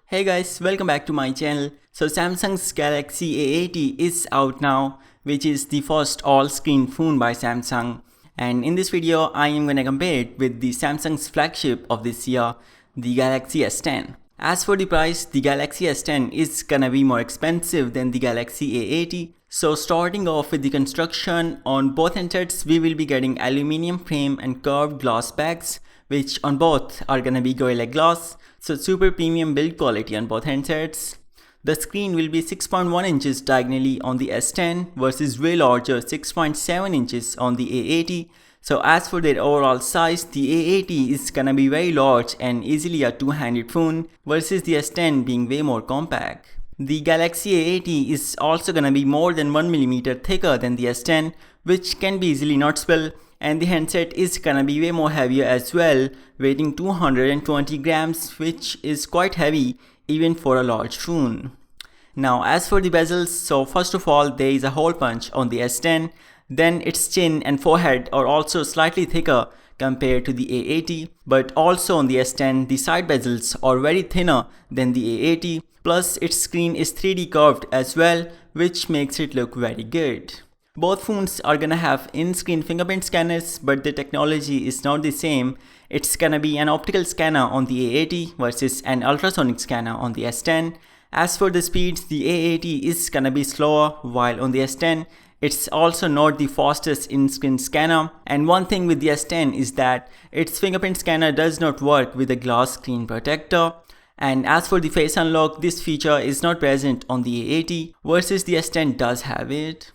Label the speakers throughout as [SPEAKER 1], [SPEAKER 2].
[SPEAKER 1] Hey guys, welcome back to my channel. So Samsung's Galaxy A80 is out now, which is the first all-screen phone by Samsung. And in this video, I am gonna compare it with the Samsung's flagship of this year, the Galaxy S10. As for the price, the Galaxy S10 is gonna be more expensive than the Galaxy A80. So starting off with the construction, on both handsets we will be getting aluminium frame and curved glass backs, which on both are gonna be Gorilla Glass, so super premium build quality on both handsets. The screen will be 6.1 inches diagonally on the S10 versus way larger 6.7 inches on the A80. So as for their overall size, the A80 is gonna be very large and easily a two-handed phone versus the S10 being way more compact. The Galaxy A80 is also gonna be more than 1mm thicker than the S10, which can be easily noticeable, and the handset is gonna be way more heavier as well, weighing 220 grams, which is quite heavy even for a large phone. Now as for the bezels, so first of all there is a hole punch on the S10, then its chin and forehead are also slightly thicker compared to the A80, but also on the S10 the side bezels are very thinner than the A80, plus its screen is 3D curved as well, which makes it look very good. Both phones are gonna have in-screen fingerprint scanners, but the technology is not the same. It's gonna be an optical scanner on the A80 versus an ultrasonic scanner on the S10. As for the speeds, the A80 is gonna be slower, while on the S10 it's also not the fastest in-screen scanner. And one thing with the S10 is that its fingerprint scanner does not work with a glass screen protector. And as for the face unlock, this feature is not present on the A80 versus the S10 does have it.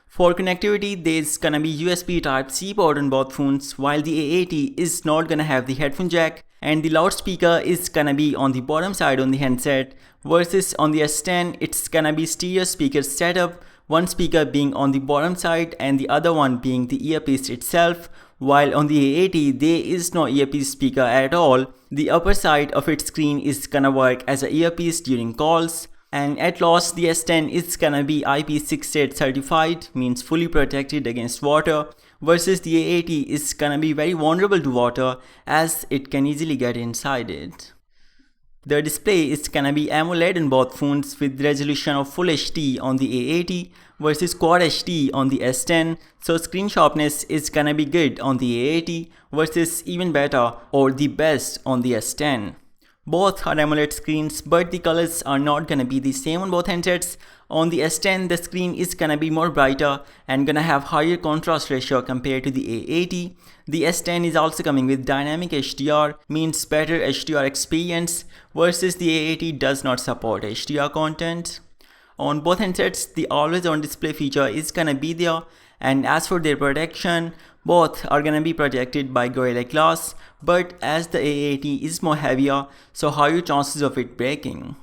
[SPEAKER 1] For connectivity, there's gonna be USB Type-C port on both phones, while the A80 is not gonna have the headphone jack, and the loudspeaker is gonna be on the bottom side on the handset, versus on the S10 it's gonna be stereo speaker setup, one speaker being on the bottom side and the other one being the earpiece itself, while on the A80 there is no earpiece speaker at all. The upper side of its screen is gonna work as an earpiece during calls. And at last, the S10 is gonna be IP68 certified, means fully protected against water, versus the A80 is gonna be very vulnerable to water as it can easily get inside it. The display is gonna be AMOLED in both phones with resolution of Full HD on the A80 versus Quad HD on the S10, so screen sharpness is gonna be good on the A80 versus even better or the best on the S10. Both are AMOLED screens, but the colors are not gonna be the same on both handsets. On the S10, the screen is gonna be more brighter and gonna have higher contrast ratio compared to the A80. The S10 is also coming with dynamic HDR, means better HDR experience, versus the A80 does not support HDR content. On both handsets, the always on display feature is gonna be there, and as for their protection, both are gonna be protected by Gorilla Glass, but as the A80 is more heavier, so higher chances of it breaking.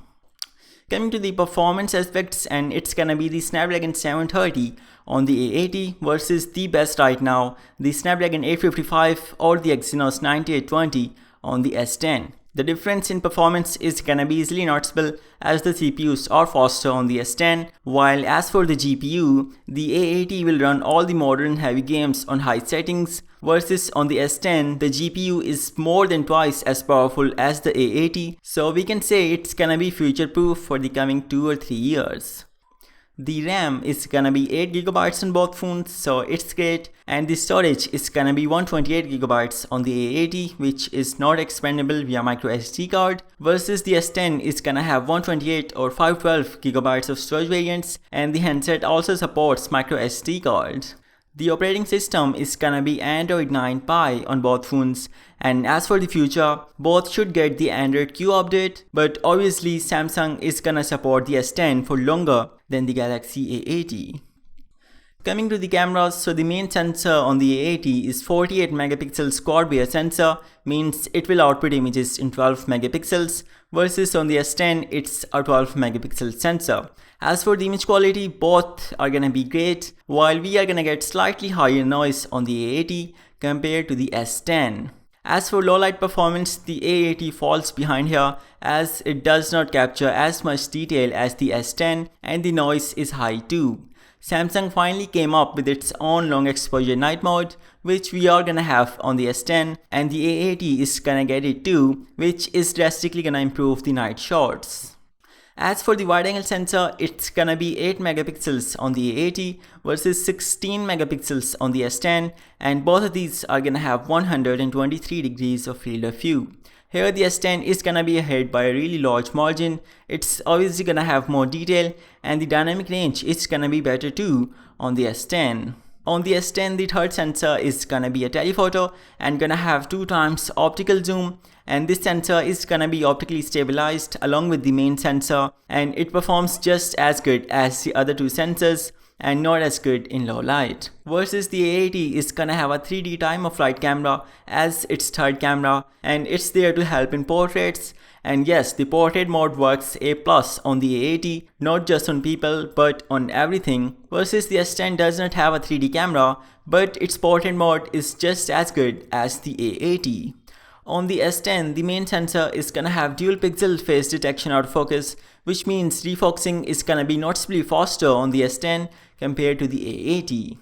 [SPEAKER 1] Coming to the performance aspects, and it's gonna be the Snapdragon 730 on the A80 versus the best right now, the Snapdragon 855 or the Exynos 9820 on the S10. The difference in performance is gonna be easily noticeable as the CPUs are faster on the S10, while as for the GPU, the A80 will run all the modern heavy games on high settings, versus on the S10, the GPU is more than twice as powerful as the A80, so we can say it's gonna be future-proof for the coming 2 or 3 years. The RAM is gonna be 8GB on both phones, so it's great, and the storage is gonna be 128GB on the A80, which is not expandable via microSD card, versus the S10 is gonna have 128 or 512GB of storage variants, and the handset also supports microSD cards. The operating system is gonna be Android 9 Pie on both phones, and as for the future, both should get the Android Q update, but obviously Samsung is gonna support the S10 for longer than the Galaxy A80. Coming to the cameras, so the main sensor on the A80 is 48 megapixels quad rear sensor, means it will output images in 12 megapixels, versus on the S10 it's a 12 megapixel sensor. As for the image quality, both are gonna be great, while we are gonna get slightly higher noise on the A80 compared to the S10. As for low light performance, the A80 falls behind here as it does not capture as much detail as the S10 and the noise is high too. Samsung finally came up with its own long exposure night mode, which we are gonna have on the S10, and the A80 is gonna get it too, which is drastically gonna improve the night shots. As for the wide angle sensor, it's gonna be 8 megapixels on the A80 versus 16 megapixels on the S10, and both of these are gonna have 123 degrees of field of view. Here the S10 is gonna be ahead by a really large margin. It's obviously gonna have more detail, and the dynamic range is gonna be better too on the S10. On the S10, the third sensor is gonna be a telephoto and gonna have 2 times optical zoom, and this sensor is gonna be optically stabilized along with the main sensor, and it performs just as good as the other 2 sensors and not as good in low light. Versus the A80 is gonna have a 3D time of flight camera as its third camera, and it's there to help in portraits. And yes, the portrait mode works A+ on the A80, not just on people but on everything. Versus the S10 does not have a 3D camera, but its portrait mode is just as good as the A80. On the S10, the main sensor is gonna have dual pixel phase detection autofocus, which means refocusing is gonna be noticeably faster on the S10 compared to the A80.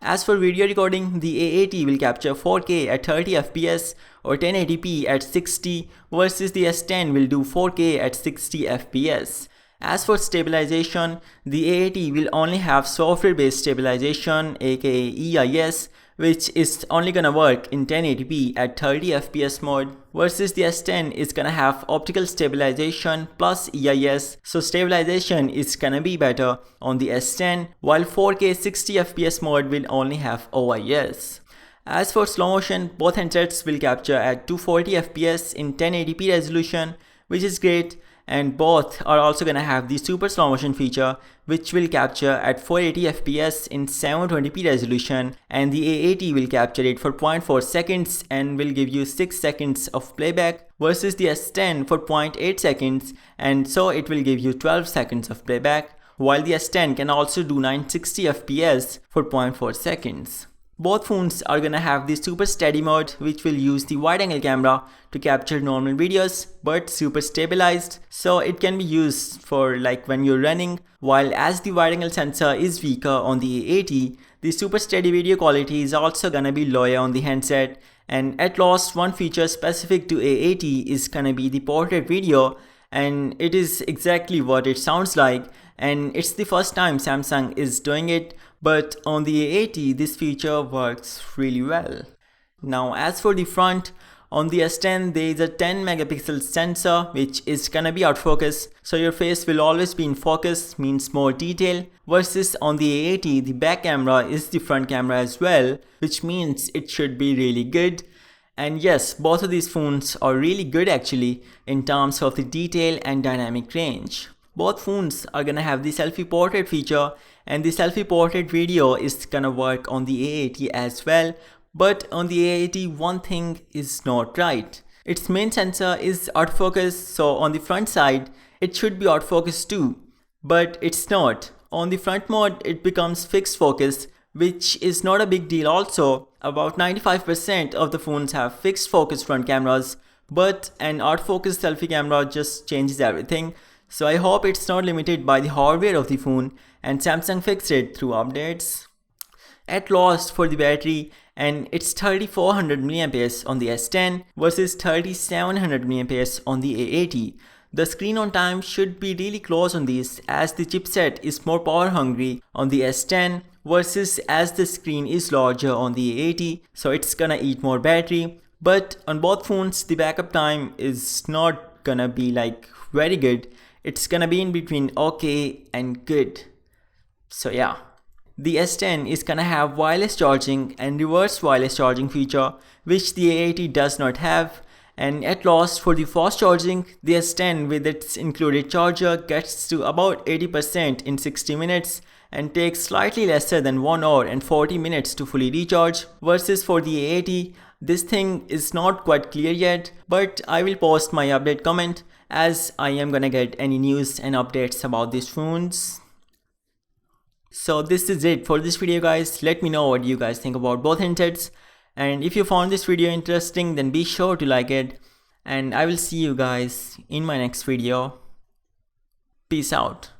[SPEAKER 1] As for video recording, the A80 will capture 4K at 30 fps or 1080p at 60, versus the S10 will do 4K at 60 fps. As for stabilization, the A80 will only have software-based stabilization, aka EIS, which is only gonna work in 1080p at 30 fps mode, versus the S10 is gonna have optical stabilization plus EIS, so stabilization is gonna be better on the S10, while 4K 60 fps mode will only have OIS. As for slow motion, both handsets will capture at 240 fps in 1080p resolution, which is great, and both are also gonna have the super slow motion feature, which will capture at 480 fps in 720p resolution, and the A80 will capture it for 0.4 seconds and will give you 6 seconds of playback, versus the S10 for 0.8 seconds, and so it will give you 12 seconds of playback, while the S10 can also do 960 fps for 0.4 seconds. Both phones are gonna have the super steady mode, which will use the wide angle camera to capture normal videos but super stabilized, so it can be used for like when you're running, while as the wide angle sensor is weaker on the A80, the super steady video quality is also gonna be lower on the handset. And at last, one feature specific to A80 is gonna be the portrait video, and it is exactly what it sounds like, and it's the first time Samsung is doing it, but on the A80 this feature works really well. Now as for the front, on the S10 there is a 10 megapixel sensor which is gonna be autofocus, so your face will always be in focus, means more detail, versus on the A80 the back camera is the front camera as well, which means it should be really good. And yes, both of these phones are really good actually in terms of the detail and dynamic range. Both phones are gonna have the selfie portrait feature, and the selfie portrait video is gonna work on the A80 as well, but on the A80 one thing is not right. Its main sensor is autofocus, so on the front side it should be autofocus too, but it's not. On the front mode it becomes fixed focus, which is not a big deal also. About 95% of the phones have fixed focus front cameras, but an autofocus selfie camera just changes everything. So I hope it's not limited by the hardware of the phone and Samsung fixed it through updates. At last for the battery, and it's 3400 mAh on the S10 versus 3700 mAh on the A80. The screen on time should be really close on these, as the chipset is more power hungry on the S10 versus as the screen is larger on the A80, so it's gonna eat more battery. But on both phones the backup time is not gonna be like very good. It's gonna be in between okay and good. So yeah. The S10 is gonna have wireless charging and reverse wireless charging feature, which the A80 does not have. And at last for the fast charging, the S10 with its included charger gets to about 80% in 60 minutes and takes slightly lesser than 1 hour and 40 minutes to fully recharge, versus for the A80, this thing is not quite clear yet, but I will post my update comment as I am gonna get any news and updates about these phones. So this is it for this video guys. Let me know what you guys think about both handsets, and if you found this video interesting then be sure to like it, and I will see you guys in my next video. Peace out.